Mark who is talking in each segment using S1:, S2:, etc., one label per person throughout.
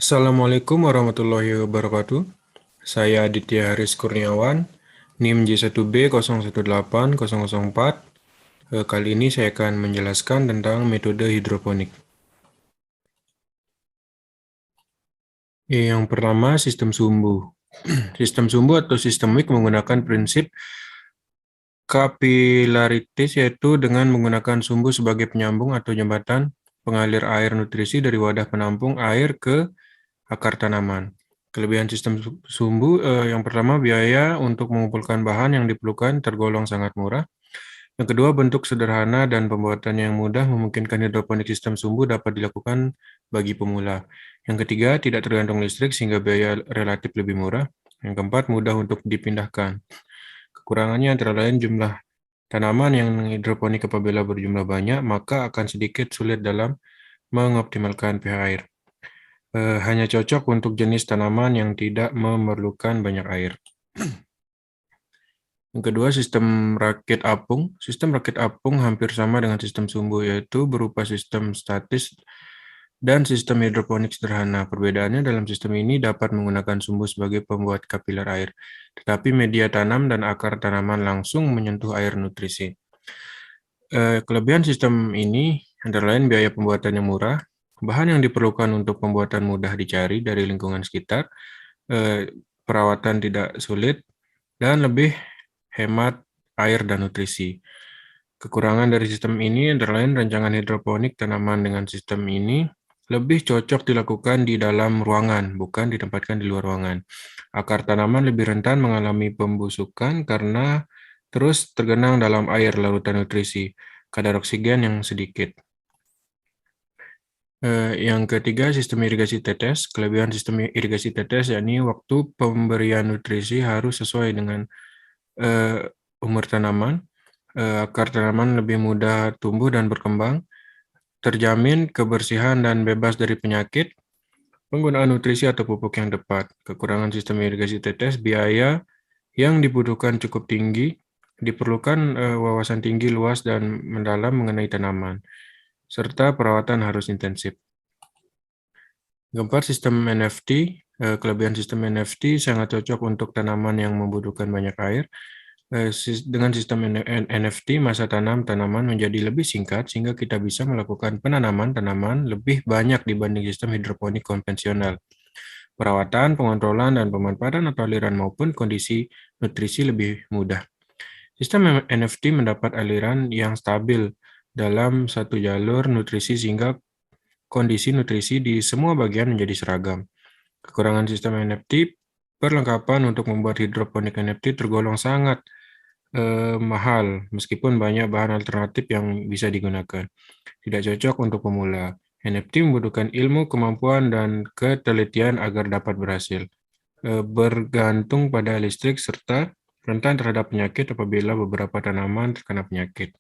S1: Assalamualaikum warahmatullahi wabarakatuh. Saya Aditya Haris Kurniawan, NIM J1B018004. Kali ini saya akan menjelaskan tentang metode hidroponik. Yang pertama, sistem sumbu. Sistem sumbu atau sistemik menggunakan prinsip kapilaritis, yaitu dengan menggunakan sumbu sebagai penyambung atau jembatan pengalir air nutrisi dari wadah penampung air ke akar tanaman. Kelebihan sistem sumbu, yang pertama, biaya untuk mengumpulkan bahan yang diperlukan tergolong sangat murah. Yang kedua, bentuk sederhana dan pembuatannya yang mudah memungkinkan hidroponik sistem sumbu dapat dilakukan bagi pemula. Yang ketiga, tidak tergantung listrik sehingga biaya relatif lebih murah. Yang keempat, mudah untuk dipindahkan. Kekurangannya antara lain jumlah tanaman yang hidroponik apabila berjumlah banyak, maka akan sedikit sulit dalam mengoptimalkan pH air. Hanya cocok untuk jenis tanaman yang tidak memerlukan banyak air. Yang kedua, sistem rakit apung. Sistem rakit apung hampir sama dengan sistem sumbu, yaitu berupa sistem statis dan sistem hidroponik sederhana. Perbedaannya dalam sistem ini dapat menggunakan sumbu sebagai pembuat kapiler air, tetapi media tanam dan akar tanaman langsung menyentuh air nutrisi. Kelebihan sistem ini antara lain biaya pembuatan yang murah, bahan yang diperlukan untuk pembuatan mudah dicari dari lingkungan sekitar, perawatan tidak sulit, dan lebih hemat air dan nutrisi. Kekurangan dari sistem ini antara lain rancangan hidroponik tanaman dengan sistem ini lebih cocok dilakukan di dalam ruangan, bukan ditempatkan di luar ruangan. Akar tanaman lebih rentan mengalami pembusukan karena terus tergenang dalam air larutan nutrisi, kadar oksigen yang sedikit. Yang ketiga, sistem irigasi tetes. Kelebihan sistem irigasi tetes yakni waktu pemberian nutrisi harus sesuai dengan umur tanaman. Akar tanaman lebih mudah tumbuh dan berkembang, terjamin kebersihan dan bebas dari penyakit, penggunaan nutrisi atau pupuk yang tepat. Kekurangan sistem irigasi tetes, biaya yang dibutuhkan cukup tinggi, diperlukan wawasan tinggi, luas, dan mendalam mengenai tanaman, serta perawatan harus intensif. Keempat, sistem NFT. Kelebihan sistem NFT sangat cocok untuk tanaman yang membutuhkan banyak air. Dengan sistem NFT, masa tanam tanaman menjadi lebih singkat sehingga kita bisa melakukan penanaman tanaman lebih banyak dibanding sistem hidroponik konvensional. Perawatan, pengontrolan, dan pemanfaatan atau aliran maupun kondisi nutrisi lebih mudah. Sistem NFT mendapat aliran yang stabil dalam satu jalur nutrisi sehingga kondisi nutrisi di semua bagian menjadi seragam. Kekurangan sistem NFT, perlengkapan untuk membuat hidroponik NFT tergolong sangat mahal, meskipun banyak bahan alternatif yang bisa digunakan. Tidak cocok untuk pemula. NFT membutuhkan ilmu, kemampuan, dan ketelitian agar dapat berhasil. Bergantung pada listrik serta rentan terhadap penyakit apabila beberapa tanaman terkena penyakit.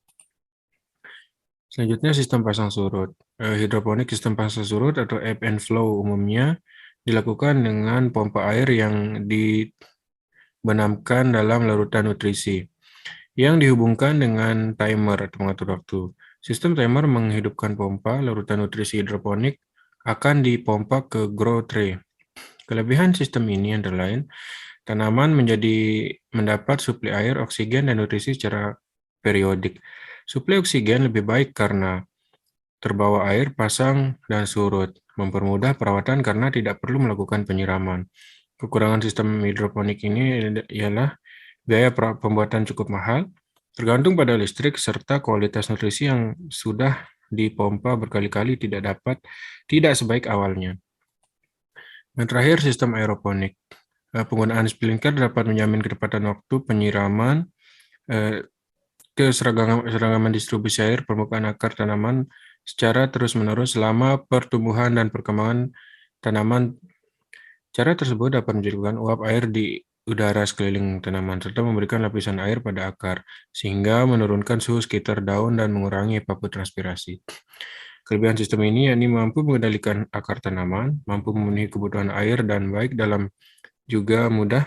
S1: Selanjutnya, sistem pasang surut. Hidroponik sistem pasang surut atau ebb and flow umumnya dilakukan dengan pompa air yang dibenamkan dalam larutan nutrisi yang dihubungkan dengan timer atau pengatur waktu. Sistem timer menghidupkan pompa, larutan nutrisi hidroponik akan dipompa ke grow tray. Kelebihan sistem ini antara lain, tanaman mendapat suplai air, oksigen, dan nutrisi secara periodik. Suplai oksigen lebih baik karena terbawa air, pasang, dan surut. Mempermudah perawatan karena tidak perlu melakukan penyiraman. Kekurangan sistem hidroponik ini ialah biaya pembuatan cukup mahal, tergantung pada listrik, serta kualitas nutrisi yang sudah dipompa berkali-kali tidak sebaik awalnya. Dan terakhir, sistem aeroponik. Penggunaan sprinkler dapat menjamin ketepatan waktu penyiraman, keseragaman distribusi air permukaan akar tanaman secara terus-menerus selama pertumbuhan dan perkembangan tanaman. Cara tersebut dapat menjadikan uap air di udara sekeliling tanaman, serta memberikan lapisan air pada akar, sehingga menurunkan suhu sekitar daun dan mengurangi evapotranspirasi. Kelebihan sistem ini yakni mampu mengendalikan akar tanaman, mampu memenuhi kebutuhan air dan baik dalam juga mudah.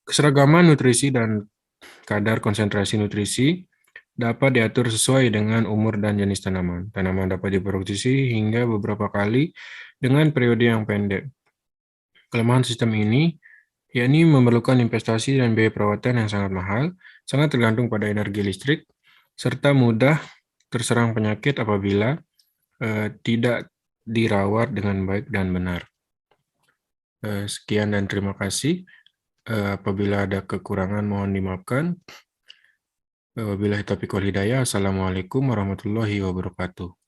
S1: Keseragaman nutrisi dan kadar konsentrasi nutrisi dapat diatur sesuai dengan umur dan jenis tanaman. Tanaman dapat diproduksi hingga beberapa kali dengan periode yang pendek. Kelemahan sistem ini yakni memerlukan investasi dan biaya perawatan yang sangat mahal, sangat tergantung pada energi listrik, serta mudah terserang penyakit apabila tidak dirawat dengan baik dan benar. Sekian dan terima kasih. Apabila ada kekurangan mohon dimaafkan. Wabillahi taufiq wal hidayah. Assalamualaikum warahmatullahi wabarakatuh.